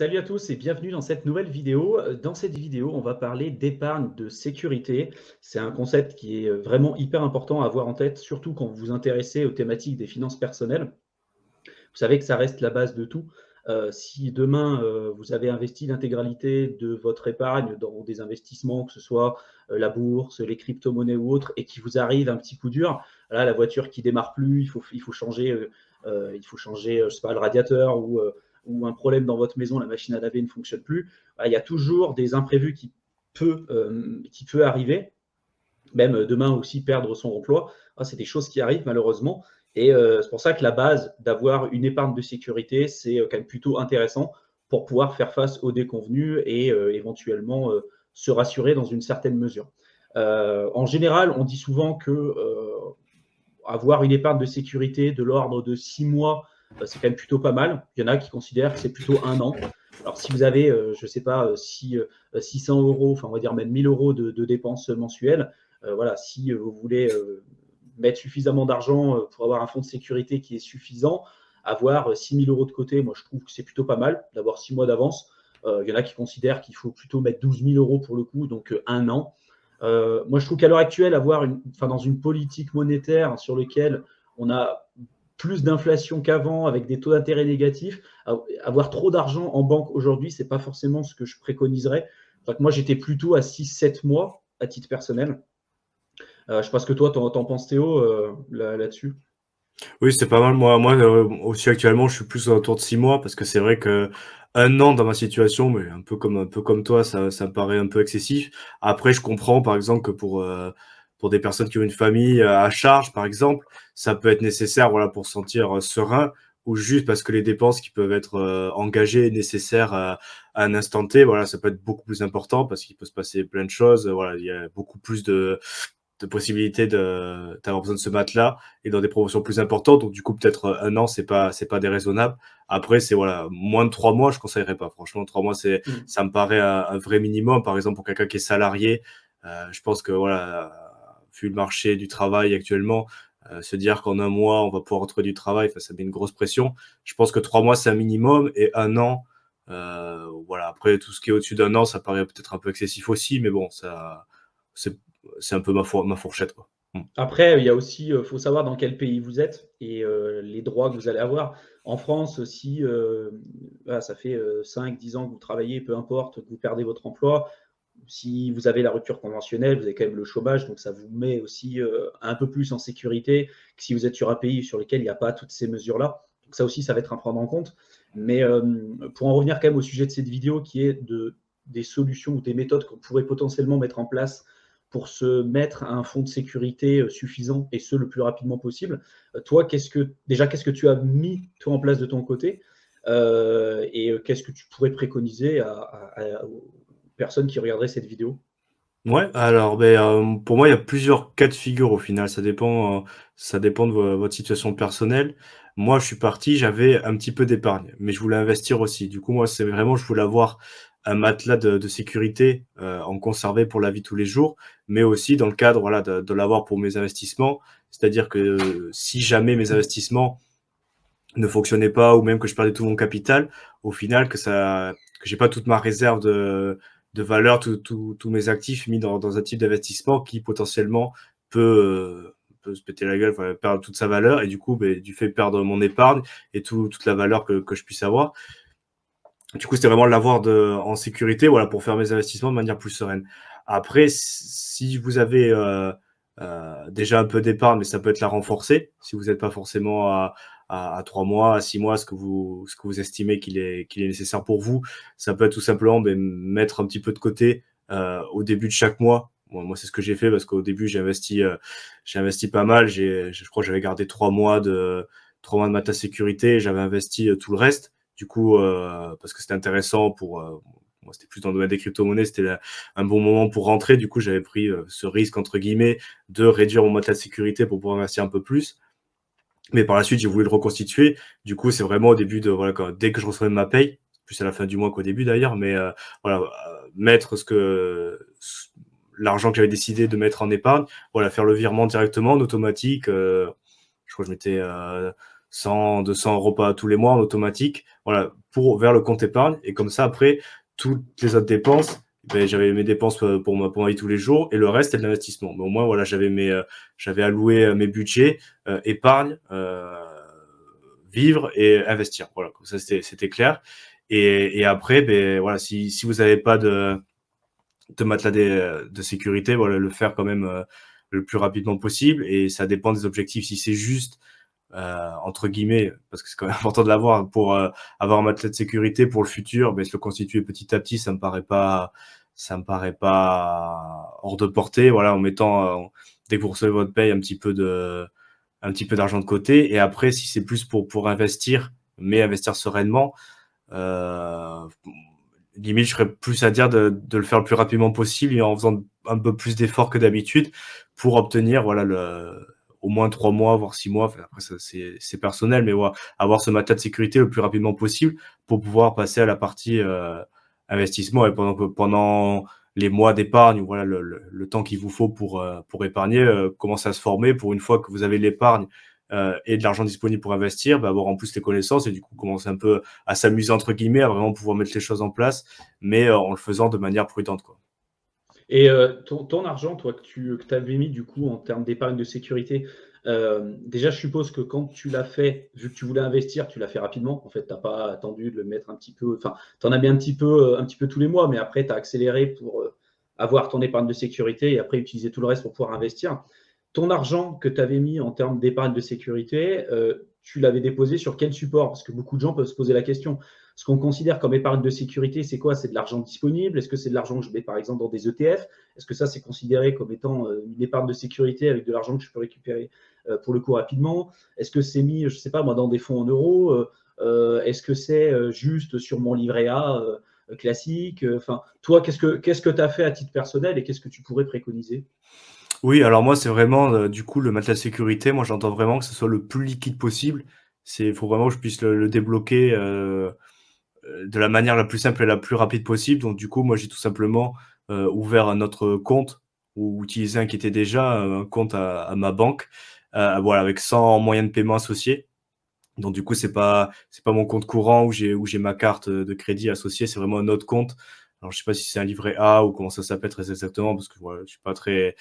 Salut à tous et bienvenue dans cette nouvelle vidéo. Dans cette vidéo, on va parler d'épargne de sécurité. C'est un concept qui est vraiment hyper important à avoir en tête, surtout quand vous vous intéressez aux thématiques des finances personnelles. Vous savez que ça reste la base de tout. Si demain, vous avez investi l'intégralité de votre épargne dans des investissements, que ce soit la bourse, les crypto-monnaies ou autres, et qu'il vous arrive un petit coup dur, là, la voiture qui démarre plus, il faut changer, je sais pas, le radiateur ou un problème dans votre maison, la machine à laver ne fonctionne plus. Voilà, il y a toujours des imprévus qui peut arriver, même demain aussi perdre son emploi. Ah, c'est des choses qui arrivent malheureusement. Et c'est pour ça que la base d'avoir une épargne de sécurité, c'est quand même plutôt intéressant pour pouvoir faire face aux déconvenus et éventuellement se rassurer dans une certaine mesure. En général, on dit souvent que avoir une épargne de sécurité de l'ordre de 6 mois, c'est quand même plutôt pas mal. Il y en a qui considèrent que c'est plutôt un an. Alors, si vous avez, je ne sais pas, 600 euros, enfin, on va dire même 1000 euros de dépenses mensuelles, voilà, si vous voulez mettre suffisamment d'argent pour avoir un fonds de sécurité qui est suffisant, avoir 6 000 euros de côté, moi, je trouve que c'est plutôt pas mal d'avoir 6 mois d'avance. Il y en a qui considèrent qu'il faut plutôt mettre 12 000 euros pour le coup, donc un an. Moi, je trouve qu'à l'heure actuelle, dans une politique monétaire sur laquelle on a plus d'inflation qu'avant, avec des taux d'intérêt négatifs, avoir trop d'argent en banque aujourd'hui, ce n'est pas forcément ce que je préconiserais. Donc, moi, j'étais plutôt à 6-7 mois à titre personnel. Je ne sais pas ce que toi, t'en penses, Théo, là-dessus. Oui, c'est pas mal. Moi aussi actuellement, je suis plus autour de 6 mois parce que c'est vrai que un an dans ma situation, mais un peu comme toi, ça me paraît un peu excessif. Après, je comprends par exemple que pour des personnes qui ont une famille à charge, par exemple, ça peut être nécessaire, voilà, pour se sentir serein ou juste parce que les dépenses qui peuvent être engagées et nécessaires à un instant T, voilà, ça peut être beaucoup plus important parce qu'il peut se passer plein de choses. Voilà, il y a beaucoup plus de possibilités d'avoir besoin de ce matelas et dans des promotions plus importantes. Donc, du coup, peut-être un an, c'est pas déraisonnable. Après, c'est voilà, moins de 3 mois, je conseillerais pas. Franchement, 3 mois, Mm. ça me paraît un vrai minimum. Par exemple, pour quelqu'un qui est salarié, je pense que voilà, vu le marché du travail actuellement, se dire qu'en un mois, on va pouvoir retrouver du travail, enfin, ça met une grosse pression. Je pense que 3 mois, c'est un minimum et un an, voilà. Après, tout ce qui est au-dessus d'un an, ça paraît peut-être un peu excessif aussi, mais bon, c'est c'est un peu ma fourchette, quoi. Mm. Après, il y a aussi, faut savoir dans quel pays vous êtes et les droits que vous allez avoir. En France, si voilà, ça fait 5-10 ans que vous travaillez, peu importe, que vous perdez votre emploi, si vous avez la rupture conventionnelle, vous avez quand même le chômage, donc ça vous met aussi un peu plus en sécurité que si vous êtes sur un pays sur lequel il n'y a pas toutes ces mesures-là. Donc ça aussi, ça va être à prendre en compte. Mais pour en revenir quand même au sujet de cette vidéo, qui est des solutions ou des méthodes qu'on pourrait potentiellement mettre en place pour se mettre un fonds de sécurité suffisant et ce le plus rapidement possible. Toi, qu'est-ce que tu as mis toi en place de ton côté et qu'est-ce que tu pourrais préconiser aux personnes qui regarderaient cette vidéo? Ouais, alors, pour moi, il y a plusieurs cas de figure au final. Ça dépend de votre situation personnelle. Moi, je suis parti, j'avais un petit peu d'épargne, mais je voulais investir aussi. Du coup, moi, c'est vraiment, je voulais avoir un matelas de sécurité, en conserver pour la vie de tous les jours, mais aussi dans le cadre, voilà, de l'avoir pour mes investissements. C'est-à-dire que si jamais mes investissements ne fonctionnait pas ou même que je perdais tout mon capital, au final que j'ai pas toute ma réserve de valeur, tous mes actifs mis dans un type d'investissement qui potentiellement peut se péter la gueule, enfin, perdre toute sa valeur et du coup, du fait de perdre mon épargne et toute la valeur que je puisse avoir. Du coup, c'était vraiment l'avoir en sécurité, voilà, pour faire mes investissements de manière plus sereine. Après, si vous avez déjà un peu d'épargne, mais ça peut être la renforcer, si vous n'êtes pas forcément à 3 mois, à 6 mois, ce que vous estimez qu'il est nécessaire pour vous, ça peut être tout simplement mettre un petit peu de côté au début de chaque mois. Moi, c'est ce que j'ai fait parce qu'au début, j'ai investi pas mal. Je crois que j'avais gardé 3 mois de ma sécurité et j'avais investi tout le reste. Du coup, parce que c'était intéressant moi, c'était plus dans le domaine des crypto-monnaies, c'était un bon moment pour rentrer. Du coup, j'avais pris ce risque, entre guillemets, de réduire mon matelas de sécurité pour pouvoir investir un peu plus. Mais par la suite, j'ai voulu le reconstituer. Du coup, c'est vraiment au début voilà, dès que je recevais ma paye, plus à la fin du mois qu'au début d'ailleurs, mais voilà, mettre l'argent que j'avais décidé de mettre en épargne, voilà, faire le virement directement en automatique. Je crois que je mettais 100, 200 euros pas tous les mois en automatique, voilà, vers le compte épargne. Et comme ça, après, toutes les autres dépenses, ben, j'avais mes dépenses pour ma vie tous les jours et le reste, c'était de l'investissement. Mais au moins, voilà, j'avais alloué mes budgets, épargne, vivre et investir. Voilà, comme ça, c'était clair. Et après, ben, voilà, si vous n'avez pas de matelas de sécurité, voilà, le faire quand même le plus rapidement possible. Et ça dépend des objectifs. Si c'est juste, entre guillemets, parce que c'est quand même important de l'avoir pour avoir un matelas de sécurité pour le futur, ben, se le constituer petit à petit, ça me paraît pas hors de portée. Voilà, en mettant dès que vous recevez votre paye un petit peu d'argent de côté. Et après, si c'est plus pour investir, mais investir sereinement, limite, je serais plus à dire de le faire le plus rapidement possible et en faisant un peu plus d'efforts que d'habitude pour obtenir, voilà, au moins 3 mois, voire 6 mois. Enfin, après, ça, c'est personnel, mais voilà, avoir ce matelas de sécurité le plus rapidement possible pour pouvoir passer à la partie investissement. Et pendant les mois d'épargne, voilà, le temps qu'il vous faut pour épargner, commencer à se former pour une fois que vous avez l'épargne et de l'argent disponible pour investir, bah, avoir en plus les connaissances et du coup commencer un peu à s'amuser entre guillemets, à vraiment pouvoir mettre les choses en place, mais en le faisant de manière prudente, quoi. Et ton argent, toi, que tu avais mis du coup en termes d'épargne de sécurité, déjà, je suppose que quand tu l'as fait, vu que tu voulais investir, tu l'as fait rapidement. En fait, tu n'as pas attendu de le mettre un petit peu. Enfin, tu en as mis un petit peu tous les mois, mais après, tu as accéléré pour avoir ton épargne de sécurité et après utiliser tout le reste pour pouvoir investir. Ton argent que tu avais mis en termes d'épargne de sécurité, tu l'avais déposé sur quel support? Parce que beaucoup de gens peuvent se poser la question. Ce qu'on considère comme épargne de sécurité, c'est quoi? C'est de l'argent disponible? Est-ce que c'est de l'argent que je mets par exemple dans des ETF? Est-ce que ça, c'est considéré comme étant une épargne de sécurité avec de l'argent que je peux récupérer pour le coup rapidement? Est-ce que c'est mis, je ne sais pas moi, dans des fonds en euros? Est-ce que c'est juste sur mon livret A classique? Enfin, toi, qu'est-ce que tu as fait à titre personnel et qu'est-ce que tu pourrais préconiser? Oui, alors moi, c'est vraiment, du coup, le matelas de sécurité, moi, j'entends vraiment que ce soit le plus liquide possible. Il faut vraiment que je puisse le débloquer de la manière la plus simple et la plus rapide possible. Donc, du coup, moi, j'ai tout simplement ouvert un autre compte ou utilisé un qui était déjà un compte à ma banque, voilà, avec 100 moyens de paiement associés. Donc, du coup, c'est pas mon compte courant où j'ai ma carte de crédit associée, c'est vraiment un autre compte. Alors, je sais pas si c'est un livret A ou comment ça s'appelle très exactement parce que voilà, je suis pas très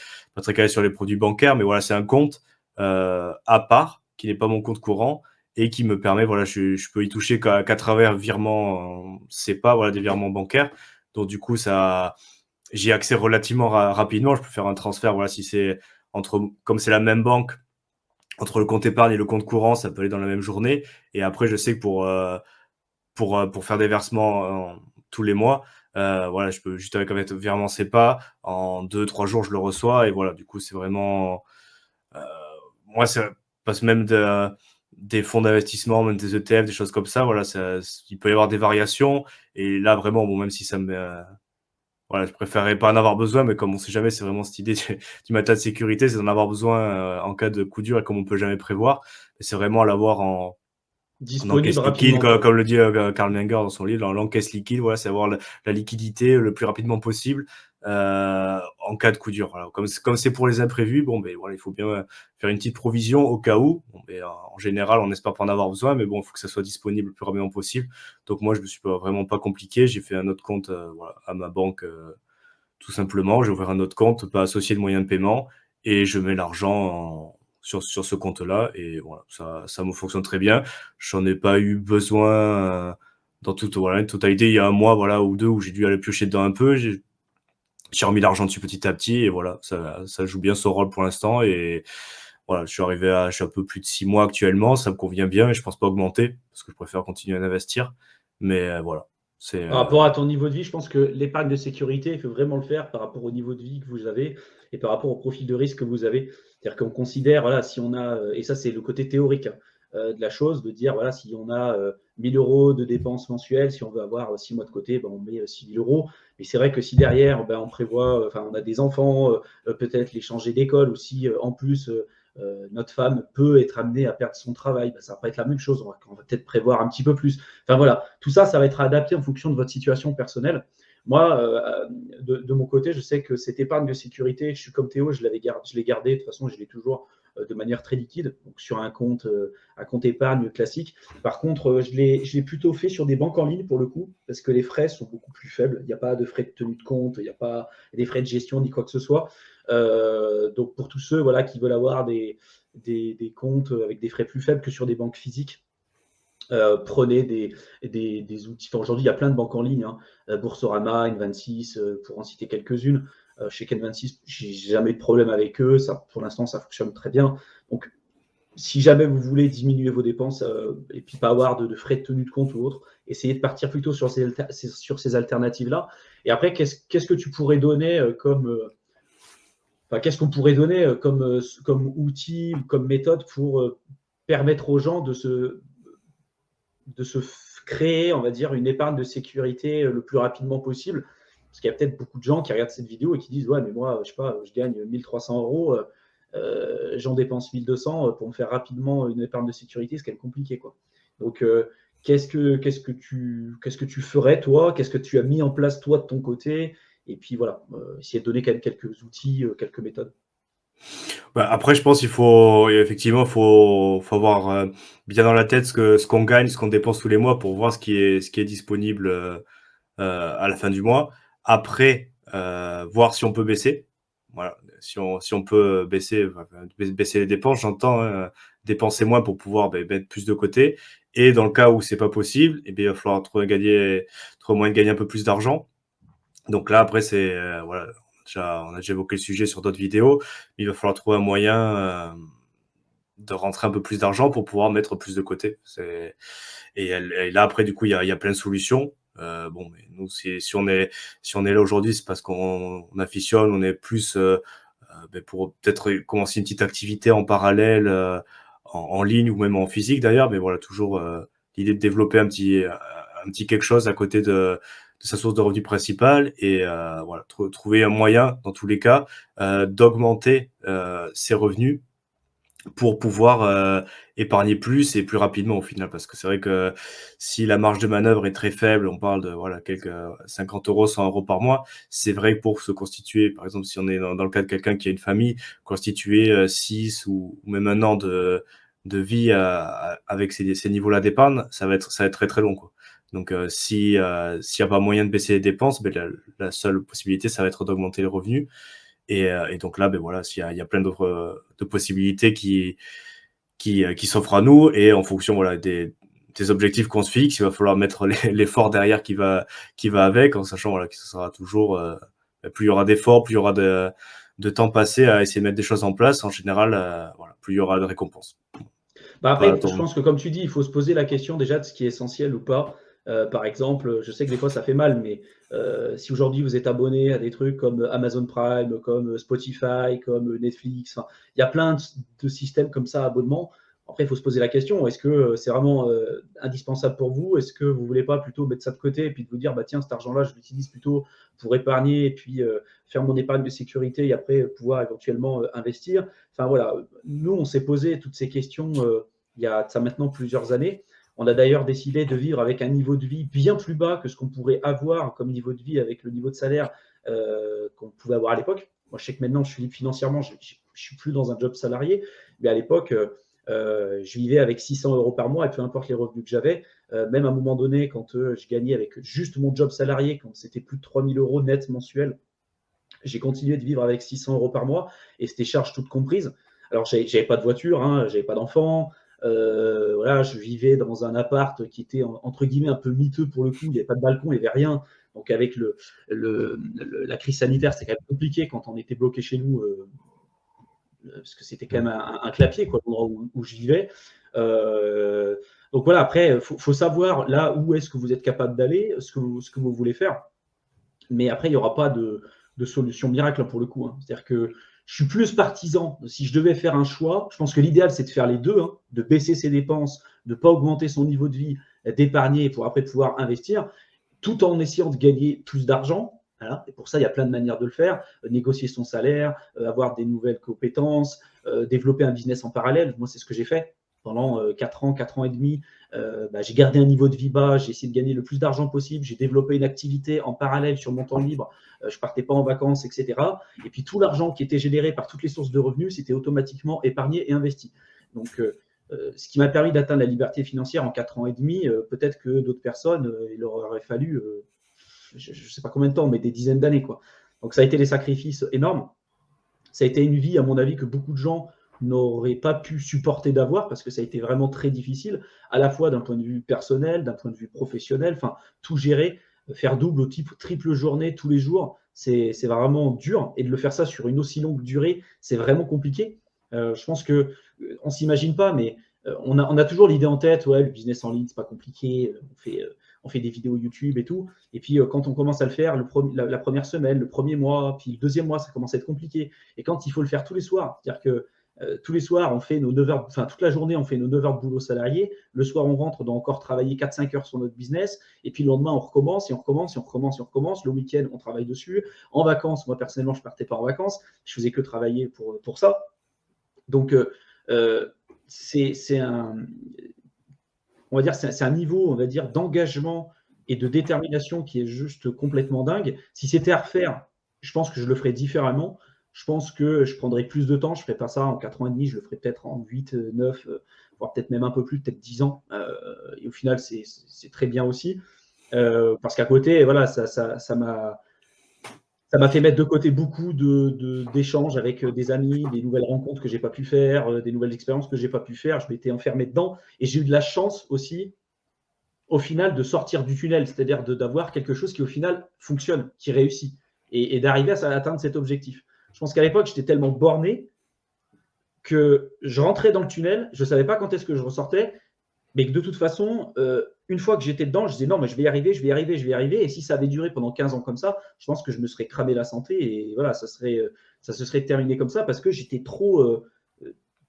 calé sur les produits bancaires, mais voilà, c'est un compte à part qui n'est pas mon compte courant et qui me permet, voilà, je peux y toucher qu'à travers virements CEPA, voilà, des virements bancaires. Donc, du coup, j'y ai accès relativement rapidement. Je peux faire un transfert, voilà, si c'est comme c'est la même banque, entre le compte épargne et le compte courant, ça peut aller dans la même journée. Et après, je sais que pour faire des versements tous les mois, voilà, je peux juste avec un virement CEPA, en 2-3 jours, je le reçois. Et voilà, du coup, c'est vraiment. euh, Moi, ça passe même des fonds d'investissement, même des ETF, des choses comme ça. Voilà, il peut y avoir des variations. Et là, vraiment, bon, même si ça me. Voilà, je préférerais pas en avoir besoin, mais comme on sait jamais, c'est vraiment cette idée du matelas de sécurité, c'est d'en avoir besoin en cas de coup dur et comme on peut jamais prévoir. Et c'est vraiment l'avoir en Disponible encaisse liquide, rapidement, comme quoi. le dit Karl Menger dans son livre, l'encaisse liquide, voilà, c'est avoir la liquidité le plus rapidement possible en cas de coup dur. Voilà. Comme c'est pour les imprévus, bon, ben, voilà, il faut bien faire une petite provision au cas où. Bon, ben, en général, on n'espère pas en avoir besoin, mais bon, il faut que ça soit disponible le plus rapidement possible. Donc moi, je me suis vraiment pas compliqué. J'ai fait un autre compte voilà, à ma banque, tout simplement. J'ai ouvert un autre compte, pas associé de moyens de paiement, et je mets l'argent sur ce compte-là. Et voilà, ça me fonctionne très bien. J'en ai pas eu besoin dans voilà, une totalité. Il y a un mois, voilà, ou deux, où j'ai dû aller piocher dedans un peu. J'ai remis l'argent dessus petit à petit, et voilà, ça joue bien son rôle pour l'instant. Et voilà, je suis un peu plus de 6 mois actuellement. Ça me convient bien, et je pense pas augmenter parce que je préfère continuer à investir. Mais voilà, c'est Par rapport à ton niveau de vie, je pense que l'épargne de sécurité, il faut vraiment le faire par rapport au niveau de vie que vous avez et par rapport au profil de risque que vous avez. C'est-à-dire qu'on considère, voilà, si on a, et ça c'est le côté théorique de la chose, de dire, voilà, si on a 1000 euros de dépenses mensuelles, si on veut avoir 6 mois de côté, ben, on met 6 000 euros. Mais c'est vrai que si derrière, ben, on prévoit, enfin, on a des enfants, peut-être les changer d'école aussi, en plus, notre femme peut être amenée à perdre son travail, ben, ça va pas être la même chose, on va peut-être prévoir un petit peu plus. Enfin voilà, tout ça, ça va être adapté en fonction de votre situation personnelle. Moi, de mon côté, je sais que cette épargne de sécurité, je suis comme Théo, je l'ai gardée, de toute façon, je l'ai toujours de manière très liquide, donc sur un compte épargne classique. Par contre, je l'ai plutôt fait sur des banques en ligne pour le coup, parce que les frais sont beaucoup plus faibles. Il n'y a pas de frais de tenue de compte, il n'y a pas des frais de gestion ni quoi que ce soit. Donc pour tous ceux voilà, qui veulent avoir des comptes avec des frais plus faibles que sur des banques physiques, prenez des outils. Enfin, aujourd'hui, il y a plein de banques en ligne, hein. Boursorama, N26, pour en citer quelques-unes. Chez N26, j'ai jamais eu de problème avec eux. Ça, pour l'instant, ça fonctionne très bien. Donc, si jamais vous voulez diminuer vos dépenses et puis pas avoir de frais de tenue de compte ou autre, essayez de partir plutôt sur ces alternatives-là. Et après, qu'est-ce que tu pourrais donner qu'est-ce qu'on pourrait donner comme outil ou comme méthode pour permettre aux gens de se créer, on va dire, une épargne de sécurité le plus rapidement possible. Parce qu'il y a peut-être beaucoup de gens qui regardent cette vidéo et qui disent ouais, mais moi, je sais pas, je gagne 1300 euros, j'en dépense 1200 pour me faire rapidement une épargne de sécurité, c'est quand même compliqué, quoi. Donc, qu'est-ce que tu ferais, toi? Qu'est-ce que tu as mis en place, toi, de ton côté? Et puis voilà, essayer de donner quand même quelques outils, quelques méthodes. Bah, après, je pense qu'il faut effectivement, faut avoir bien dans la tête ce qu'on gagne, ce qu'on dépense tous les mois pour voir ce qui est disponible à la fin du mois. Après, voir si on peut baisser. Voilà, si on peut baisser les dépenses, j'entends, hein, dépenser moins pour pouvoir mettre plus de côté. Et dans le cas où c'est pas possible, eh bien, il va falloir trouver moyen de gagner un peu plus d'argent. Donc là, après, c'est voilà, on a déjà évoqué le sujet sur d'autres vidéos. Il va falloir trouver un moyen de rentrer un peu plus d'argent pour pouvoir mettre plus de côté. Et là, après, du coup, il y a plein de solutions. Bon, mais nous, si on est là aujourd'hui, c'est parce qu'on afficionne, on est plus pour peut-être commencer une petite activité en parallèle, en ligne ou même en physique d'ailleurs. Mais voilà, toujours l'idée de développer un petit quelque chose à côté de sa source de revenus principale et voilà, trouver un moyen, dans tous les cas, d'augmenter ses revenus pour pouvoir épargner plus et plus rapidement au final. Parce que c'est vrai que si la marge de manœuvre est très faible, on parle de voilà quelques 50 euros, 100 euros par mois, c'est vrai que pour se constituer, par exemple, si on est dans le cas de quelqu'un qui a une famille, constituer 6 ou même un an de vie avec ces niveaux-là d'épargne, ça va être très très long, quoi. Donc s'il y a pas moyen de baisser les dépenses, la seule possibilité, ça va être d'augmenter les revenus. Et donc là, voilà, il y a plein d'autres de possibilités qui s'offrent à nous. Et en fonction voilà, des objectifs qu'on se fixe, il va falloir mettre l'effort derrière qui va avec, en sachant voilà, que ce sera toujours, plus il y aura d'efforts, plus il y aura de temps passé à essayer de mettre des choses en place. En général, voilà, plus il y aura de récompenses. Après, je pense que comme tu dis, il faut se poser la question déjà de ce qui est essentiel ou pas. Par exemple, je sais que des fois ça fait mal, mais si aujourd'hui vous êtes abonné à des trucs comme Amazon Prime, comme Spotify, comme Netflix, il y a plein de systèmes comme ça, abonnement. Après, il faut se poser la question, est-ce que c'est vraiment indispensable pour vous? Est-ce que vous ne voulez pas plutôt mettre ça de côté et puis de vous dire, bah, tiens, cet argent-là, je l'utilise plutôt pour épargner et puis faire mon épargne de sécurité et après pouvoir éventuellement investir? Enfin voilà, nous, on s'est posé toutes ces questions il y a ça maintenant plusieurs années. On a d'ailleurs décidé de vivre avec un niveau de vie bien plus bas que ce qu'on pourrait avoir comme niveau de vie avec le niveau de salaire qu'on pouvait avoir à l'époque. Moi, je sais que maintenant, je suis libre financièrement, je ne suis plus dans un job salarié, mais à l'époque, je vivais avec 600 euros par mois et peu importe les revenus que j'avais, même à un moment donné, quand je gagnais avec juste mon job salarié, quand c'était plus de 3000 euros net mensuels, j'ai continué de vivre avec 600 euros par mois et c'était charges toutes comprises. Alors, je n'avais pas de voiture, hein, je n'avais pas d'enfant. Voilà, je vivais dans un appart qui était entre guillemets un peu miteux pour le coup. Il n'y avait pas de balcon, il n'y avait rien. Donc, avec la crise sanitaire, c'était quand même compliqué quand on était bloqué chez nous, parce que c'était quand même un clapier, quoi, l'endroit où je vivais. Donc voilà, après, il faut savoir là où est-ce que vous êtes capable d'aller, ce que vous voulez faire. Mais après, il n'y aura pas de solution miracle pour le coup, hein. C'est-à-dire que je suis plus partisan. Si je devais faire un choix, je pense que l'idéal, c'est de faire les deux, hein, de baisser ses dépenses, de ne pas augmenter son niveau de vie, d'épargner pour après pouvoir investir, tout en essayant de gagner plus d'argent. Voilà. Et pour ça, il y a plein de manières de le faire. Négocier son salaire, avoir des nouvelles compétences, développer un business en parallèle. Moi, c'est ce que j'ai fait. pendant 4 ans et demi, j'ai gardé un niveau de vie bas, j'ai essayé de gagner le plus d'argent possible, j'ai développé une activité en parallèle sur mon temps libre, je partais pas en vacances, etc. Et puis tout l'argent qui était généré par toutes les sources de revenus, c'était automatiquement épargné et investi. Donc, ce qui m'a permis d'atteindre la liberté financière en 4 ans et demi, peut-être que d'autres personnes, il leur aurait fallu, je ne sais pas combien de temps, mais des dizaines d'années, quoi. Donc ça a été des sacrifices énormes. Ça a été une vie, à mon avis, que beaucoup de gens n'auraient pas pu supporter d'avoir parce que ça a été vraiment très difficile, à la fois d'un point de vue personnel, d'un point de vue professionnel, enfin, tout gérer, faire double ou triple journée tous les jours, c'est vraiment dur. Et de le faire ça sur une aussi longue durée, c'est vraiment compliqué. Je pense qu'on ne s'imagine pas, mais on a toujours l'idée en tête, ouais, le business en ligne, c'est pas compliqué, on fait des vidéos YouTube et tout. Et puis, quand on commence à le faire, la première semaine, le premier mois, puis le deuxième mois, ça commence à être compliqué. Et quand il faut le faire tous les soirs, c'est-à-dire que tous les soirs, on fait nos 9 heures, enfin toute la journée, on fait nos 9 heures de boulot salarié. Le soir, on rentre, on doit encore travailler 4-5 heures sur notre business. Et puis le lendemain, on recommence et on recommence et on recommence et on recommence. Le week-end, on travaille dessus. En vacances, moi personnellement, je ne partais pas en vacances. Je faisais que travailler pour ça. Donc, c'est un, on va dire, c'est un niveau, on va dire, d'engagement et de détermination qui est juste complètement dingue. Si c'était à refaire, je pense que je le ferais différemment. Je pense que je prendrais plus de temps. Je ne ferais pas ça en 4 ans et demi, je le ferais peut-être en 8, 9, voire peut-être même un peu plus, peut-être 10 ans. Et au final, c'est très bien aussi. Parce qu'à côté, voilà, ça m'a fait mettre de côté beaucoup d'échanges avec des amis, des nouvelles rencontres que j'ai pas pu faire, des nouvelles expériences que j'ai pas pu faire. Je m'étais enfermé dedans et j'ai eu de la chance aussi, au final, de sortir du tunnel, c'est-à-dire d'avoir quelque chose qui, au final, fonctionne, qui réussit et d'arriver à atteindre cet objectif. Je pense qu'à l'époque, j'étais tellement borné que je rentrais dans le tunnel, je savais pas quand est-ce que je ressortais, mais que de toute façon, une fois que j'étais dedans, je disais non, mais je vais y arriver, je vais y arriver, je vais y arriver. Et si ça avait duré pendant 15 ans comme ça, je pense que je me serais cramé la santé et voilà, ça se serait terminé comme ça parce que j'étais trop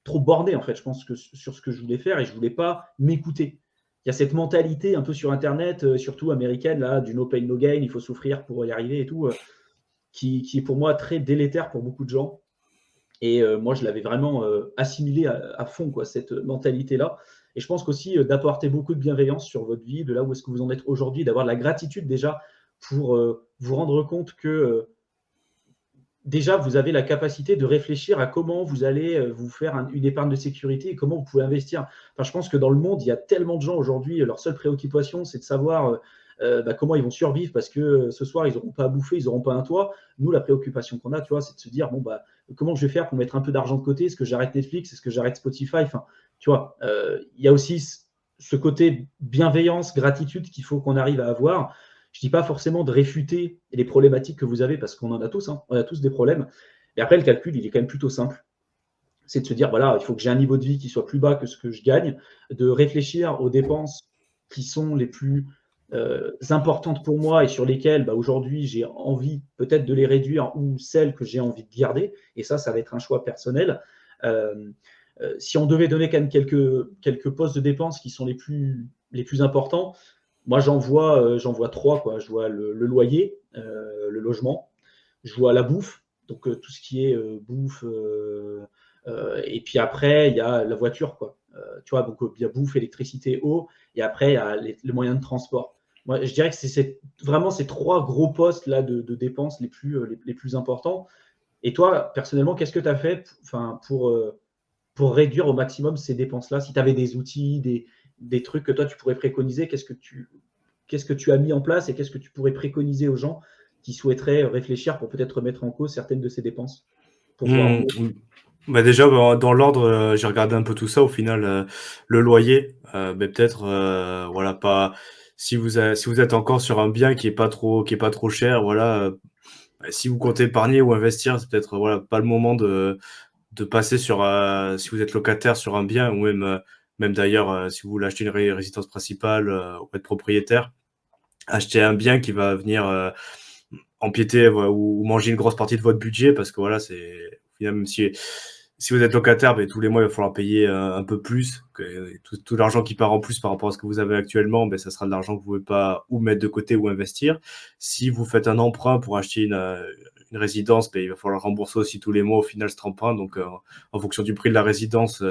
borné en fait, je pense, que sur ce que je voulais faire et je voulais pas m'écouter. Il y a cette mentalité un peu sur Internet, surtout américaine, là, du no pain, no gain, il faut souffrir pour y arriver et tout, qui est pour moi très délétère pour beaucoup de gens. Et moi, je l'avais vraiment assimilé à fond, quoi, cette mentalité-là. Et je pense qu'aussi d'apporter beaucoup de bienveillance sur votre vie, de là où est-ce que vous en êtes aujourd'hui, d'avoir de la gratitude déjà pour vous rendre compte que déjà, vous avez la capacité de réfléchir à comment vous allez vous faire une épargne de sécurité et comment vous pouvez investir. Enfin, je pense que dans le monde, il y a tellement de gens aujourd'hui, leur seule préoccupation, c'est de savoir comment ils vont survivre parce que ce soir, ils n'auront pas à bouffer, ils n'auront pas un toit. Nous, la préoccupation qu'on a, tu vois, c'est de se dire, bon, comment je vais faire pour mettre un peu d'argent de côté? Est-ce que j'arrête Netflix? Est-ce que j'arrête Spotify? Enfin, tu vois, il y a aussi ce côté bienveillance, gratitude qu'il faut qu'on arrive à avoir. Je ne dis pas forcément de réfuter les problématiques que vous avez, parce qu'on en a tous, hein, on a tous des problèmes. Et après, le calcul, il est quand même plutôt simple. C'est de se dire, voilà, il faut que j'ai un niveau de vie qui soit plus bas que ce que je gagne, de réfléchir aux dépenses qui sont les plus importantes pour moi et sur lesquelles aujourd'hui j'ai envie peut-être de les réduire ou celles que j'ai envie de garder. Et ça va être un choix personnel. Si on devait donner quand même quelques postes de dépenses qui sont les plus importants, moi, j'en vois trois, quoi. Je vois le loyer, le logement, je vois la bouffe, donc tout ce qui est bouffe, et puis après, il y a la voiture, quoi. Tu vois, donc il y a bouffe, électricité, eau, et après, il y a les moyens de transport. Moi, je dirais que c'est vraiment ces trois gros postes là de dépenses les plus importants. Et toi, personnellement, qu'est-ce que tu as fait pour réduire au maximum ces dépenses-là? Si tu avais des outils, des trucs que toi, tu pourrais préconiser, qu'est-ce que tu as mis en place et qu'est-ce que tu pourrais préconiser aux gens qui souhaiteraient réfléchir pour peut-être remettre en cause certaines de ces dépenses pour voir mieux? Déjà, dans l'ordre, j'ai regardé un peu tout ça. Au final, le loyer, peut-être, voilà, pas si vous êtes encore sur un bien qui est pas trop cher, voilà, si vous comptez épargner ou investir, c'est peut-être voilà pas le moment de passer sur si vous êtes locataire sur un bien ou même d'ailleurs si vous voulez acheter une résidence principale ou être propriétaire, acheter un bien qui va venir empiéter ou manger une grosse partie de votre budget parce que voilà, c'est au final, même si vous êtes locataire, tous les mois il va falloir payer un peu plus, que tout l'argent qui part en plus par rapport à ce que vous avez actuellement, ça sera de l'argent que vous ne pouvez pas ou mettre de côté ou investir. Si vous faites un emprunt pour acheter une résidence, il va falloir rembourser aussi tous les mois au final cet emprunt. Donc en fonction du prix de la résidence,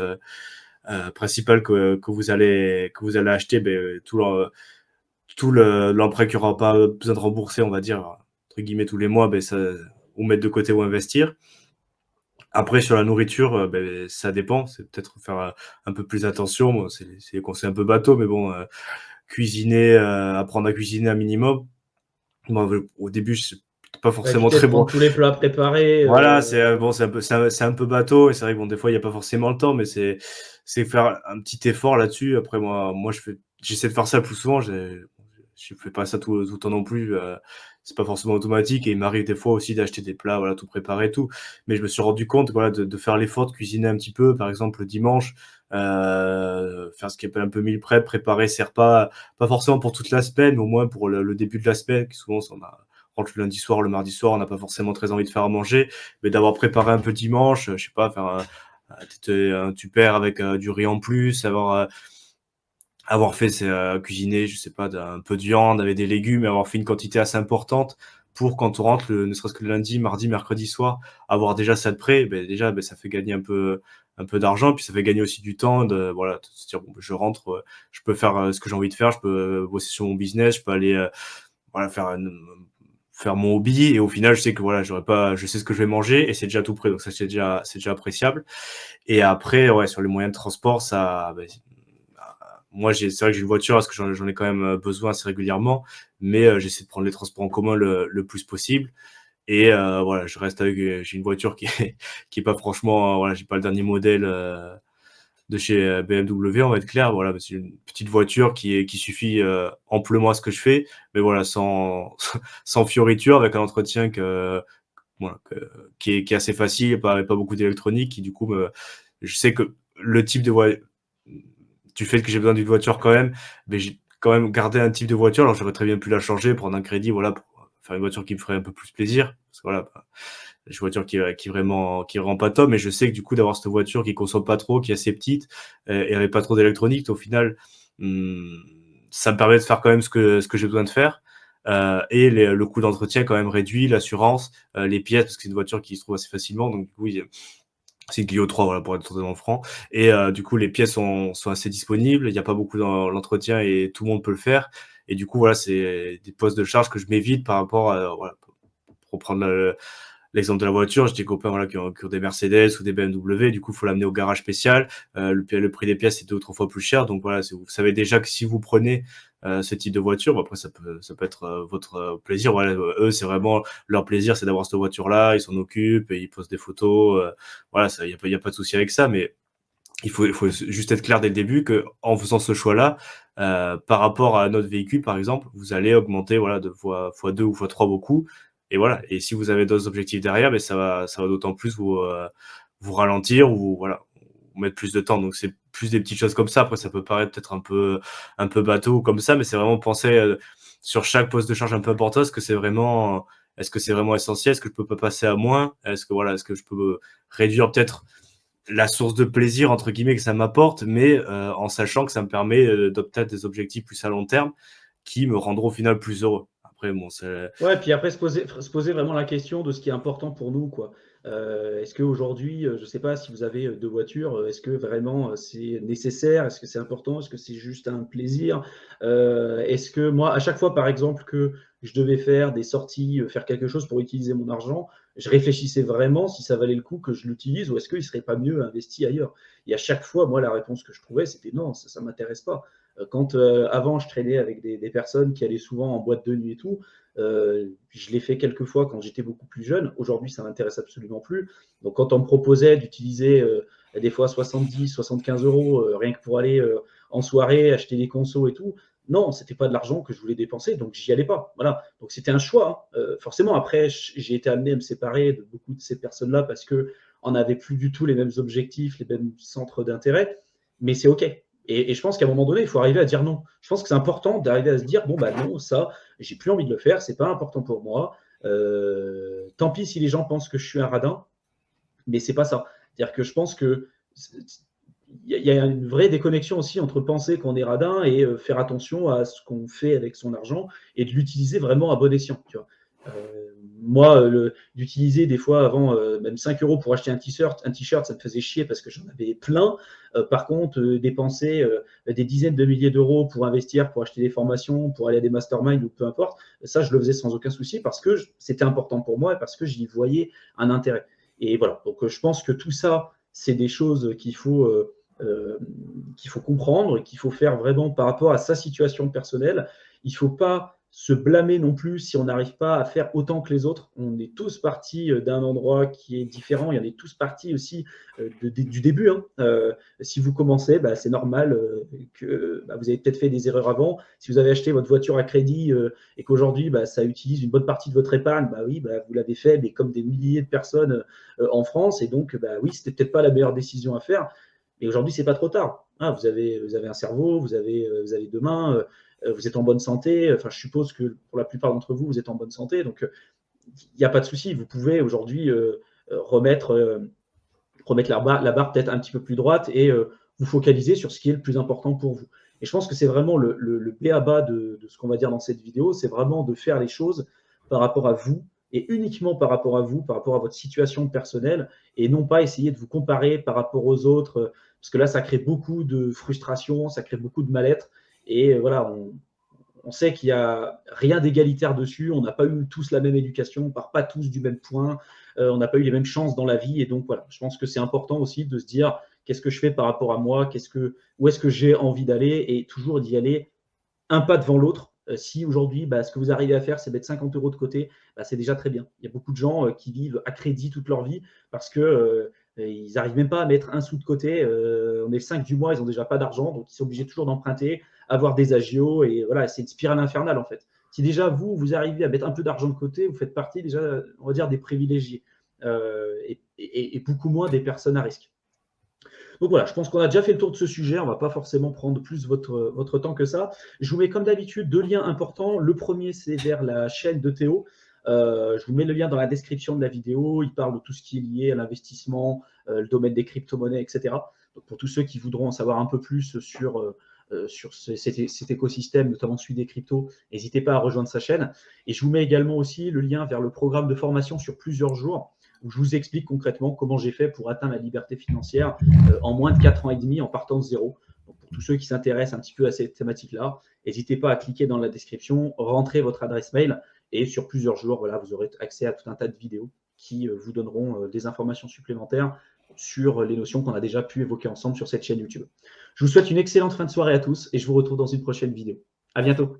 principal que vous allez acheter, l'emprunt qu'il n'y aura pas besoin de rembourser, on va dire, entre guillemets, tous les mois, ça, ou mettre de côté ou investir. Après, sur la nourriture, ça dépend. C'est peut-être faire un peu plus attention. Bon, c'est des conseils un peu bateau, mais bon, cuisiner, apprendre à cuisiner un minimum. Moi, au début, je suis pas Ouais, forcément très peut-être bon. prendre tous les plats préparés. Voilà, bon, c'est un peu bateau, et c'est vrai que bon, des fois, il n'y a pas forcément le temps, mais c'est faire un petit effort là-dessus. Après, moi, j'essaie de faire ça le plus souvent. Je fais pas ça tout le temps non plus. C'est pas forcément automatique, et il m'arrive des fois aussi d'acheter des plats, voilà, tout préparé et tout. Mais je me suis rendu compte, voilà, de faire l'effort de cuisiner un petit peu, par exemple le dimanche, faire ce qu'on appelle un peu meal prep, préparer ses repas, pas forcément pour toute la semaine, mais au moins pour le début de la semaine, qui souvent, on rentre le lundi soir, le mardi soir, on n'a pas forcément très envie de faire à manger, mais d'avoir préparé un peu dimanche, je sais pas, faire un tupper avec du riz en plus, avoir fait cuisiner, je sais pas, un peu de viande avec des légumes, et avoir fait une quantité assez importante pour quand on rentre, ne serait-ce que le lundi, mardi, mercredi soir, avoir déjà ça de prêt. Déjà, ça fait gagner un peu d'argent, puis ça fait gagner aussi du temps, voilà, de se dire, bon, je rentre, je peux faire ce que j'ai envie de faire, je peux bosser sur mon business, je peux aller voilà, faire mon hobby, et au final, je sais que voilà, je sais ce que je vais manger, et c'est déjà tout prêt, donc ça, c'est déjà appréciable. Et après, ouais, sur les moyens de transport, moi, c'est vrai que j'ai une voiture parce que j'en ai quand même besoin assez régulièrement, mais j'essaie de prendre les transports en commun le plus possible. Et voilà, j'ai une voiture qui est pas franchement, voilà, j'ai pas le dernier modèle de chez BMW, on va être clair. Voilà, c'est une petite voiture qui suffit amplement à ce que je fais, mais voilà, sans fioriture, avec un entretien voilà, qui est assez facile, pas beaucoup d'électronique, qui du coup, je sais que le type de voiture, du fait que j'ai besoin d'une voiture quand même, mais j'ai quand même gardé un type de voiture. Alors j'aurais très bien pu la changer, prendre un crédit, voilà, pour faire une voiture qui me ferait un peu plus plaisir. Parce que voilà, j'ai une voiture qui est vraiment pas top, mais je sais que du coup, d'avoir cette voiture qui consomme pas trop, qui est assez petite, et avec pas trop d'électronique, au final, hum, ça me permet de faire quand même ce que j'ai besoin de faire. Et le coût d'entretien est quand même réduit, l'assurance, les pièces, parce que c'est une voiture qui se trouve assez facilement, donc du coup, c'est une Clio 3, voilà, pour être totalement franc. Et du coup, les pièces sont assez disponibles. Il n'y a pas beaucoup dans l'entretien, et tout le monde peut le faire. Et du coup, voilà, c'est des postes de charge que je m'évite par rapport à, voilà, pour prendre l'exemple de la voiture, j'ai des copains, voilà, qui ont des Mercedes ou des BMW. Du coup, il faut l'amener au garage spécial. Le prix des pièces est 2 ou 3 fois plus cher. Donc voilà, vous savez déjà que si vous prenez ce type de voiture, après ça peut être votre plaisir. Voilà, eux, c'est vraiment leur plaisir, c'est d'avoir cette voiture-là. Ils s'en occupent et ils postent des photos. Voilà, il y a pas de souci avec ça, mais il faut juste être clair dès le début que en faisant ce choix-là, par rapport à notre véhicule, par exemple, vous allez augmenter, voilà, de fois 2 ou fois 3 vos coûts. Et voilà. Et si vous avez d'autres objectifs derrière, ça va d'autant plus vous ralentir, ou voilà, vous mettre plus de temps. Donc c'est plus des petites choses comme ça. Après, ça peut paraître peut-être un peu bateau comme ça, mais c'est vraiment penser sur chaque poste de charge un peu important. Est-ce que c'est vraiment essentiel? Est-ce que je peux pas passer à moins? Est-ce que je peux réduire peut-être la source de plaisir, entre guillemets, que ça m'apporte, mais en sachant que ça me permet d'obtenir des objectifs plus à long terme qui me rendront au final plus heureux. Après, bon, c'est... Ouais, puis après se poser vraiment la question de ce qui est important pour nous, quoi. Est-ce qu'aujourd'hui, je ne sais pas si vous avez deux voitures, est-ce que vraiment c'est nécessaire? Est-ce que c'est important? Est-ce que c'est juste un plaisir? Est-ce que moi, à chaque fois, par exemple, que je devais faire des sorties, faire quelque chose pour utiliser mon argent, je réfléchissais vraiment si ça valait le coup que je l'utilise, ou est-ce qu'il ne serait pas mieux investi ailleurs? Et à chaque fois, moi, la réponse que je trouvais, c'était non, ça ne m'intéresse pas. Quand avant, je traînais avec des personnes qui allaient souvent en boîte de nuit et tout, je l'ai fait quelques fois quand j'étais beaucoup plus jeune. Aujourd'hui, ça m'intéresse absolument plus. Donc, quand on me proposait d'utiliser des fois 70, 75 euros rien que pour aller en soirée, acheter des consos et tout, non, c'était pas de l'argent que je voulais dépenser, donc j'y allais pas. Voilà. Donc, c'était un choix, hein. Forcément, après, j'ai été amené à me séparer de beaucoup de ces personnes-là parce que on n'avait plus du tout les mêmes objectifs, les mêmes centres d'intérêt. Mais c'est OK. Et je pense qu'à un moment donné, il faut arriver à dire non. Je pense que c'est important d'arriver à se dire bon, bah non, ça, j'ai plus envie de le faire, c'est pas important pour moi. Tant pis si les gens pensent que je suis un radin, mais c'est pas ça. C'est-à-dire que je pense que il y a une vraie déconnexion aussi entre penser qu'on est radin et faire attention à ce qu'on fait avec son argent et de l'utiliser vraiment à bon escient. Tu vois. Moi, d'utiliser des fois avant même 5 € pour acheter un t-shirt, ça me faisait chier parce que j'en avais plein. Par contre, dépenser des dizaines de milliers d'euros pour investir, pour acheter des formations, pour aller à des masterminds ou peu importe, ça, je le faisais sans aucun souci parce que c'était important pour moi et parce que j'y voyais un intérêt. Et voilà, donc je pense que tout ça, c'est des choses qu'il faut comprendre, qu'il faut faire vraiment par rapport à sa situation personnelle. Il ne faut pas se blâmer non plus si on n'arrive pas à faire autant que les autres. On est tous partis d'un endroit qui est différent. Il y en est tous partis aussi du début. Hein. Si vous commencez, bah, c'est normal que bah, vous avez peut-être fait des erreurs avant. Si vous avez acheté votre voiture à crédit et qu'aujourd'hui, bah, ça utilise une bonne partie de votre épargne, bah oui, bah, vous l'avez fait, mais comme des milliers de personnes en France. Et donc, bah, oui, c'était peut-être pas la meilleure décision à faire. Et aujourd'hui, c'est pas trop tard. Ah, vous avez un cerveau, vous avez deux mains, vous êtes en bonne santé. Enfin, je suppose que pour la plupart d'entre vous, vous êtes en bonne santé. Donc, il n'y a pas de souci. Vous pouvez aujourd'hui remettre la barre peut-être un petit peu plus droite et vous focaliser sur ce qui est le plus important pour vous. Et je pense que c'est vraiment le B à bas de ce qu'on va dire dans cette vidéo, c'est vraiment de faire les choses par rapport à vous et uniquement par rapport à vous, par rapport à votre situation personnelle et non pas essayer de vous comparer par rapport aux autres, parce que là, ça crée beaucoup de frustration, ça crée beaucoup de mal-être. Et voilà, on sait qu'il n'y a rien d'égalitaire dessus, on n'a pas eu tous la même éducation, on ne part pas tous du même point, on n'a pas eu les mêmes chances dans la vie. Et donc, voilà, je pense que c'est important aussi de se dire qu'est-ce que je fais par rapport à moi, où est-ce que j'ai envie d'aller et toujours d'y aller un pas devant l'autre. Si aujourd'hui, bah, ce que vous arrivez à faire, c'est mettre 50 € de côté, bah, c'est déjà très bien. Il y a beaucoup de gens qui vivent à crédit toute leur vie parce que ils n'arrivent même pas à mettre un sou de côté. On est le 5 du mois, ils n'ont déjà pas d'argent, donc ils sont obligés toujours d'emprunter, avoir des agios. Et voilà, c'est une spirale infernale en fait. Si déjà vous arrivez à mettre un peu d'argent de côté, vous faites partie déjà, on va dire, des privilégiés et beaucoup moins des personnes à risque. Donc voilà, je pense qu'on a déjà fait le tour de ce sujet. On ne va pas forcément prendre plus votre temps que ça. Je vous mets comme d'habitude 2 liens importants. Le premier, c'est vers la chaîne de Théo. Je vous mets le lien dans la description de la vidéo. Il parle de tout ce qui est lié à l'investissement, le domaine des crypto-monnaies, etc. Donc pour tous ceux qui voudront en savoir un peu plus sur cet écosystème, notamment celui des cryptos, n'hésitez pas à rejoindre sa chaîne. Et je vous mets également aussi le lien vers le programme de formation sur plusieurs jours où je vous explique concrètement comment j'ai fait pour atteindre la liberté financière en moins de 4 ans et demi en partant de zéro. Donc, pour tous ceux qui s'intéressent un petit peu à cette thématique-là, n'hésitez pas à cliquer dans la description, rentrer votre adresse mail et sur plusieurs jours, voilà, vous aurez accès à tout un tas de vidéos qui vous donneront des informations supplémentaires sur les notions qu'on a déjà pu évoquer ensemble sur cette chaîne YouTube. Je vous souhaite une excellente fin de soirée à tous et je vous retrouve dans une prochaine vidéo. À bientôt.